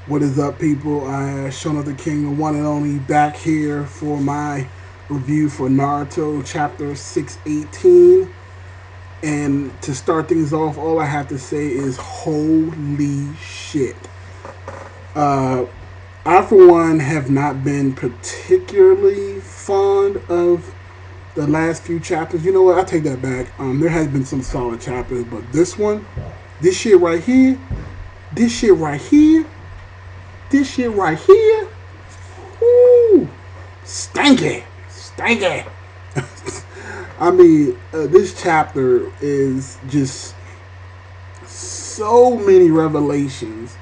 What is up, people? Shono the King, the one and only, back here for my review for Naruto Chapter 618. And to start things off, all I have to say is holy shit. Uh, I, for one, have not been particularly fond of the last few chapters. You know what? I take that back. There has been some solid chapters, but this one, this shit right here, this shit right here, this shit right here, whoo, stanky, stanky. I mean, this chapter is just so many revelations,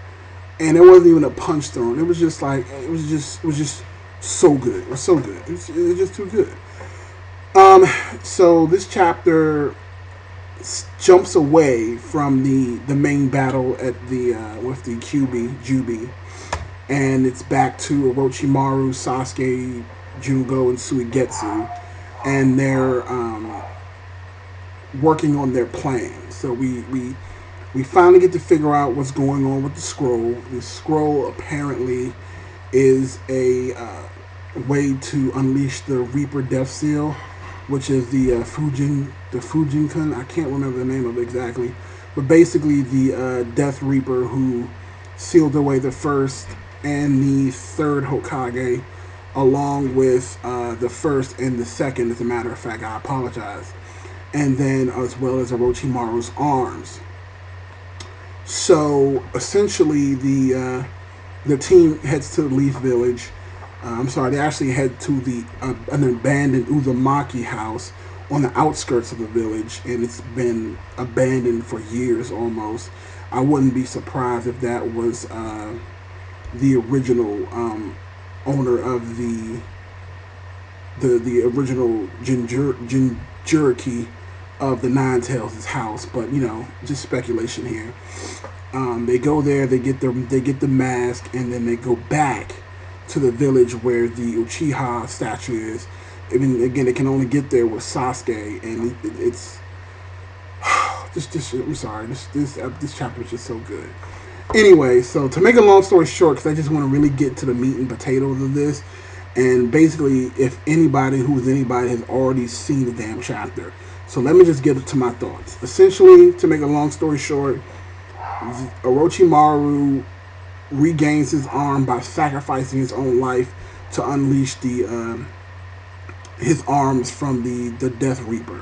and it wasn't even a punch thrown. It was just like it was just so good. It was so good. It was just too good. Um, so this chapter jumps away from the main battle at the with the QB Jubi, and it's back to Orochimaru, Sasuke, Jungo, and Suigetsu, and they're working on their plan. So we finally get to figure out what's going on with the scroll. The scroll apparently is a way to unleash the Reaper Death Seal, which is the Fujinkan. I can't remember the name of it exactly, but basically the Death Reaper who sealed away the first and the third Hokage, along with the first and the second. As a matter of fact, I apologize, and then as well as Orochimaru's arms. So essentially, the team heads to the Leaf Village. I'm sorry, they actually head to the an abandoned Uzumaki house on the outskirts of the village, and it's been abandoned for years almost. I wouldn't be surprised if that was the original owner of the original Jinjuriki of the Nine Tails' house, but you know, just speculation here. They go there, they get the mask, and then they go back to the village where the Uchiha statue is. I mean, again, they can only get there with Sasuke, and it's just I'm sorry, this chapter is just so good. Anyway, so to make a long story short, because I just want to really get to the meat and potatoes of this, and basically, if anybody who's anybody has already seen the damn chapter, so let me just get to my thoughts. Essentially, to make a long story short, Orochimaru regains his arm by sacrificing his own life to unleash the his arms from the Death Reaper.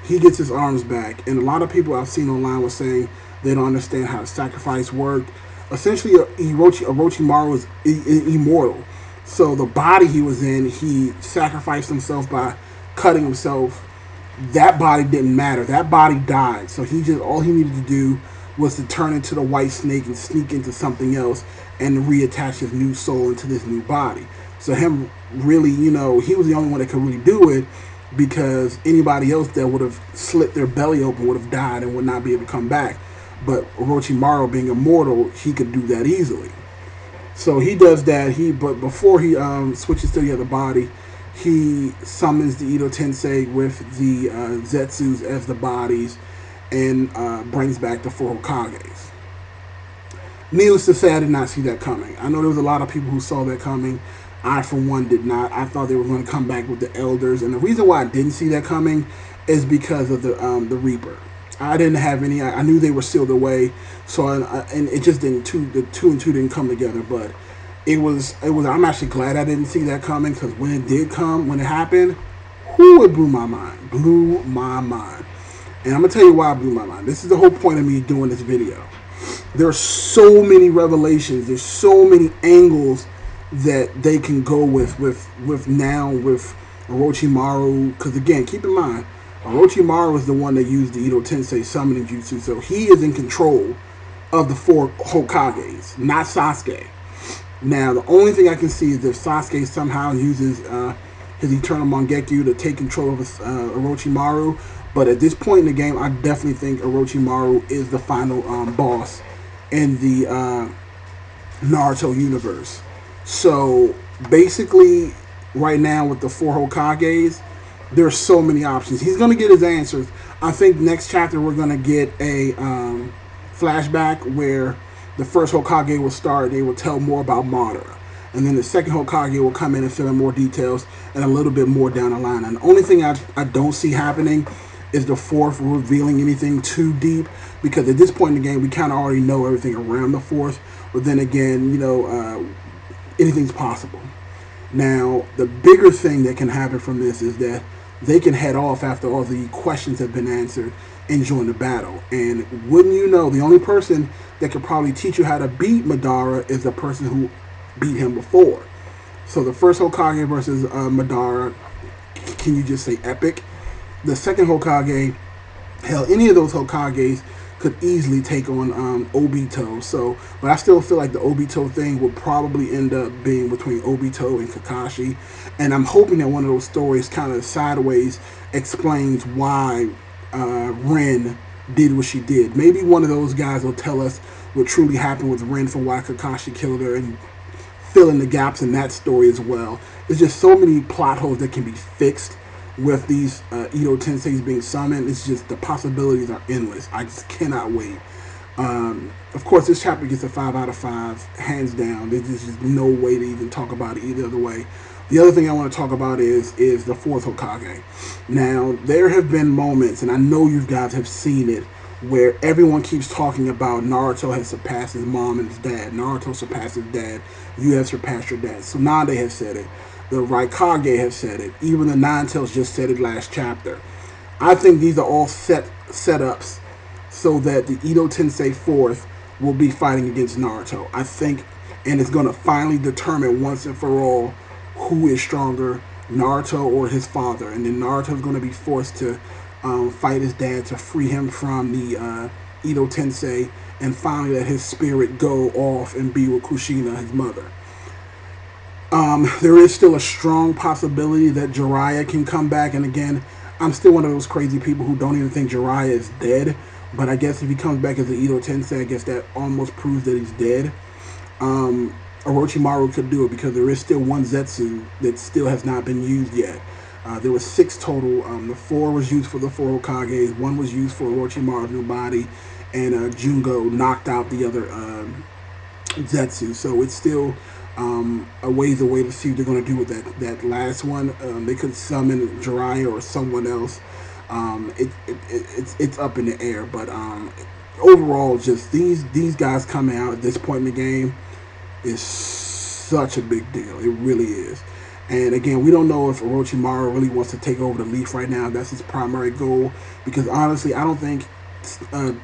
He gets his arms back, and a lot of people I've seen online were saying they don't understand how the sacrifice worked. Essentially, Orochimaru is immortal, so the body he was in, he sacrificed himself by cutting himself. That body didn't matter. That body died. So he just all he needed to do was to turn into the white snake and sneak into something else and reattach his new soul into this new body. So him really, you know, he was the only one that could really do it, because anybody else that would have slit their belly open would have died and would not be able to come back. But Orochimaru, being immortal, he could do that easily. So he does that. But before he switches to the other body, he summons the Edo Tensei with the Zetsus as the bodies, and brings back the four Hokages. Needless to say, I did not see that coming. I know there was a lot of people who saw that coming. I, for one, did not. I thought they were going to come back with the Elders, and the reason why I didn't see that coming is because of the Reaper. I didn't have any. I knew they were sealed away, so and it just didn't. The two and two didn't come together, but it was. I'm actually glad I didn't see that coming, because when it did come, when it happened, whoo, it blew my mind. Blew my mind. And I'm going to tell you why it blew my mind. This is the whole point of me doing this video. There are so many revelations. There's so many angles that they can go with now with Orochimaru. Because again, keep in mind, Orochimaru is the one that used the Edo Tensei summoning jutsu. So he is in control of the four Hokages, not Sasuke. Now, the only thing I can see is if Sasuke somehow uses his Eternal Mangekyo to take control of Orochimaru. But at this point in the game, I definitely think Orochimaru is the final boss in the Naruto universe. So basically, right now with the four Hokages, there's so many options. He's going to get his answers. I think next chapter we're going to get a flashback where the first Hokage will start. They will tell more about Madara. And then the second Hokage will come in and fill in more details and a little bit more down the line. And the only thing I don't see happening is the fourth revealing anything too deep, because at this point in the game we kind of already know everything around the fourth. But then again, anything's possible. Now, the bigger thing that can happen from this is that they can head off after all the questions have been answered and join the battle. And wouldn't you know, the only person that could probably teach you how to beat Madara is the person who beat him before. So the first Hokage versus Madara, can you just say epic? The second Hokage, hell, any of those Hokages could easily take on Obito. So, but I still feel like the Obito thing will probably end up being between Obito and Kakashi. And I'm hoping that one of those stories kind of sideways explains why Rin did what she did. Maybe one of those guys will tell us what truly happened with Rin for why Kakashi killed her, and fill in the gaps in that story as well. There's just so many plot holes that can be fixed with these Edo Tenseis being summoned. It's just, the possibilities are endless. I just cannot wait. Of course, this chapter gets a 5 out of 5, hands down. There's just no way to even talk about it either other way. The other thing I want to talk about is the fourth Hokage. Now, there have been moments, and I know you guys have seen it, where everyone keeps talking about Naruto has surpassed his mom and his dad. Naruto surpassed his dad. You have surpassed your dad. Tsunade has said it. The Raikage have said it. Even the Nine-Tails just said it last chapter. I think these are all setups so that the Edo Tensei 4th will be fighting against Naruto. I think, and it's going to finally determine once and for all who is stronger, Naruto or his father. And then Naruto is going to be forced to fight his dad to free him from the Edo Tensei, and finally let his spirit go off and be with Kushina, his mother. There is still a strong possibility that Jiraiya can come back, and again, I'm still one of those crazy people who don't even think Jiraiya is dead, but I guess if he comes back as the Edo Tensei, I guess that almost proves that he's dead. Orochimaru could do it, because there is still one Zetsu that still has not been used yet. There was 6 total. The 4 was used for the 4 Hokages, 1 was used for Orochimaru's new body, and Jungo knocked out the other Zetsu. So it's still a ways away to see what they're going to do with that last one. They could summon Jiraiya or someone else. It's up in the air, but overall, just these guys coming out at this point in the game is such a big deal. It really is. And again, we don't know if Orochimaru really wants to take over the Leaf right now. That's his primary goal, because honestly, I don't think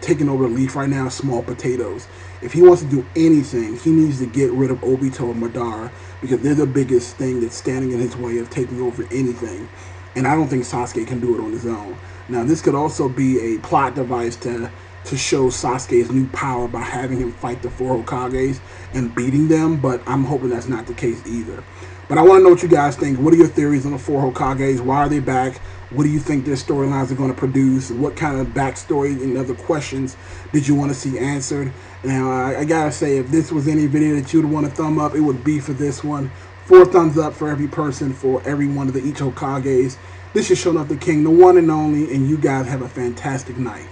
taking over the Leaf right now is small potatoes. If he wants to do anything, he needs to get rid of Obito and Madara, because they're the biggest thing that's standing in his way of taking over anything. And I don't think Sasuke can do it on his own. Now, this could also be a plot device to show Sasuke's new power by having him fight the 4 Hokages and beating them, but I'm hoping that's not the case either. But I want to know what you guys think. What are your theories on the 4 Hokages? Why are they back? What do you think their storylines are going to produce? What kind of backstory and other questions did you want to see answered? Now, I gotta say, if this was any video that you'd want to thumb up, it would be for this one. 4 thumbs up for every person, for every one of the each Hokages. This is Shonuff the King, the one and only, and you guys have a fantastic night.